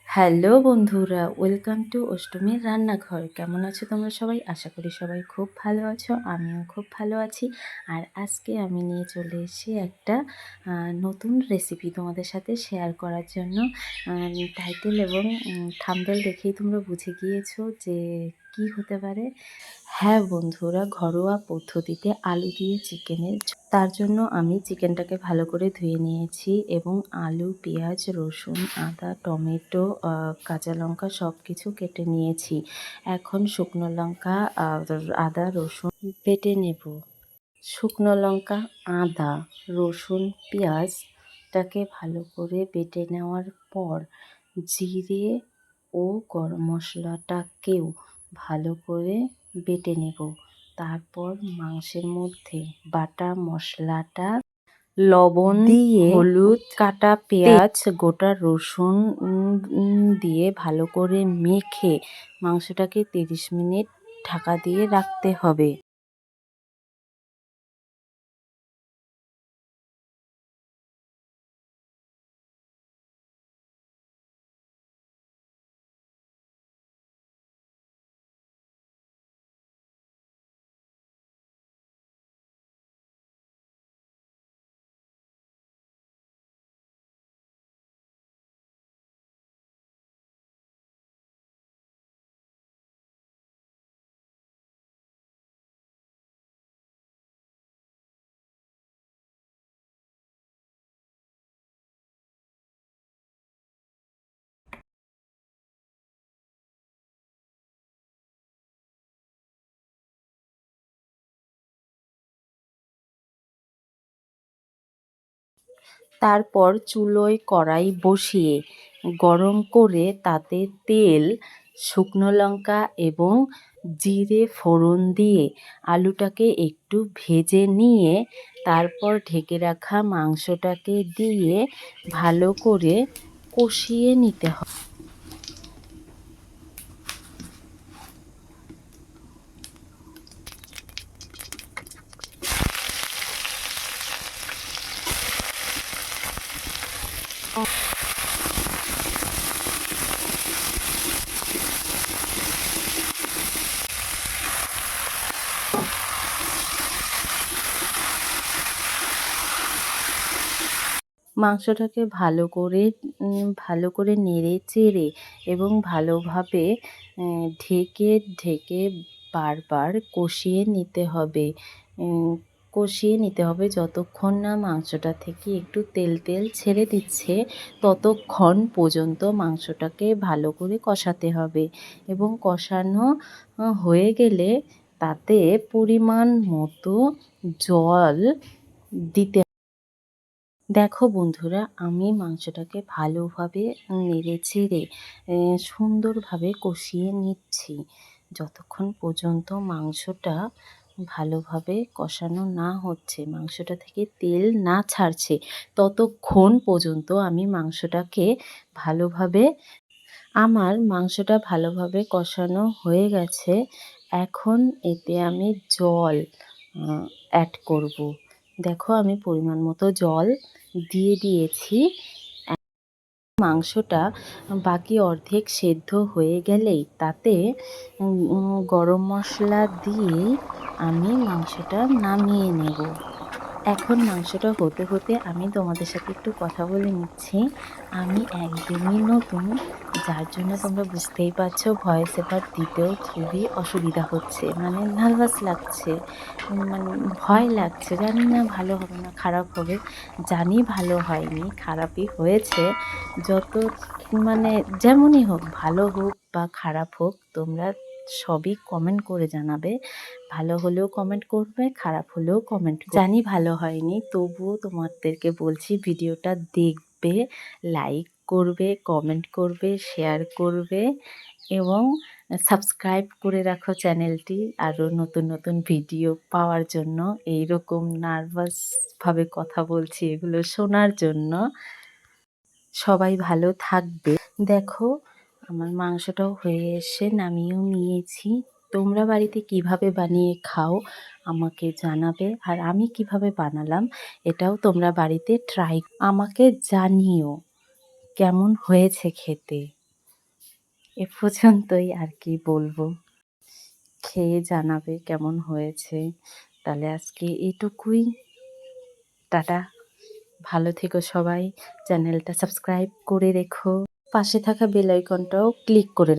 Hello বন্ধুরা, welcome to অষ্টমীর রান্নাঘর। কেমন আছো তোমরা সবাই? আশা করি সবাই খুব ভালো আছো, আমিও খুব ভালো আছি। আর আজকে আমি নিয়ে চলে এসেছি একটা নতুন রেসিপি তোমাদের সাথে শেয়ার করার জন্য। টাইটেল এবং থাম্বনেল দেখেই তোমরা বুঝে গিয়েছো যে কি হতে পারে। হ্যাঁ বন্ধুরা, ঘরোয়া পদ্ধতিতে আলু দিয়ে চিকেনের তার জন্য আমি চিকেনটাকে ভালো করে ধুয়ে নিয়েছি এবং আলু, পেঁয়াজ, রসুন, আদা, টমেটো, কাঁচা লঙ্কা সব কিছু কেটে নিয়েছি। এখন শুকনো লঙ্কা, আদা, রসুন বেটে নেব। শুকনো লঙ্কা, আদা, রসুন, পেঁয়াজটাকে ভালো করে বেটে নেওয়ার পর জিরে ও গরম মশলাটাকেও ভালো করে বেটে নেব। তারপর মাংসের মধ্যে বাটা মশলাটা, লবণ দিয়ে, হলুদ, কাটা পেঁয়াজ, গোটা রসুন দিয়ে ভালো করে মেখে মাংসটাকে 30 মিনিট ঢাকা দিয়ে রাখতে হবে। তারপর চুলোয় কড়াই বসিয়ে গরম করে তাতে তেল, শুকনো লঙ্কা এবং জিরে ফোড়ন দিয়ে আলুটাকে একটু ভেজে নিয়ে তারপর ঢেকে রাখা মাংসটাকে দিয়ে ভালো করে কষিয়ে নিতে হবে। মাংসটাকে ভালো করে নেড়ে চেড়ে এবং ভালোভাবে ঢেকে ঢেকে বারবার কষিয়ে নিতে হবে যতক্ষণ না মাংসটা থেকে একটু তেল তেল ছেড়ে দিচ্ছে ততক্ষণ পর্যন্ত মাংসটাকে ভালো করে কষাতে হবে এবং কষানো হয়ে গেলে তাতে পরিমাণ মতো জল দিতে। দেখো বন্ধুরা, আমি মাংসটাকে ভালোভাবে নেড়েচেড়ে সুন্দরভাবে কষিয়ে নিচ্ছি। যতক্ষণ পর্যন্ত মাংসটা ভালোভাবে কষানো না হচ্ছে, মাংসটা থেকে তেল না ছাড়ছে, ততক্ষণ পর্যন্ত আমি মাংসটাকে ভালোভাবে আমার মাংসটা ভালোভাবে কষানো হয়ে গেছে। এখন এতে আমি জল অ্যাড করব। দেখো, আমি পরিমাণ মতো জল দিয়ে দিয়েছি। মাংসটা বাকি অর্ধেক সেদ্ধ হয়ে গেলেই তাতে গরম মশলা দিয়েই আমি মাংসটা নামিয়ে নেব। এখন মাংসটা হতে হতে আমি তোমাদের সাথে একটু কথা বলে নিচ্ছি। আমি একদমই নতুন, যার জন্য তোমরা বুঝতেই পারছো ভয়েস ওভার দিতেও খুবই অসুবিধা হচ্ছে, মানে নার্ভাস লাগছে, মানে ভয় লাগছে। জানি না ভালো হবে না খারাপ হবে, জানি ভালো হয়নি, খারাপই হয়েছে। যত মানে যেমনই হোক, ভালো হোক বা খারাপ হোক, তোমরা সবই কমেন্ট করে জানাবে। ভালো হলেও কমেন্ট করবে, খারাপ হলেও কমেন্ট করবে। জানি ভালো হয়নি, তবুও তোমাদেরকে বলছি ভিডিওটা দেখবে, লাইক করবে, কমেন্ট করবে, শেয়ার করবে এবং সাবস্ক্রাইব করে রাখো চ্যানেলটি আরও নতুন নতুন ভিডিও পাওয়ার জন্য। এই রকম নার্ভাসভাবে কথা বলছি এগুলো শোনার জন্য। সবাই ভালো থাকবে। দেখো, আমার মাংসটাও হয়ে এসে নামিয়েও নিয়েছি। তোমরা বাড়িতে কিভাবে বানিয়ে খাও আমাকে জানাবে, আর আমি কিভাবে বানালাম এটাও তোমরা বাড়িতে আমাকে জানিও কেমন হয়েছে খেতে। এ পর্যন্তই, আর কি বলবো। খেয়ে জানাবে কেমন হয়েছে। তাহলে আজকে এটুকুই। টাটা। ভালো থেকো সবাই। চ্যানেলটা সাবস্ক্রাইব করে রেখো। পাশে থাকা বেল আইকনটাও ক্লিক করে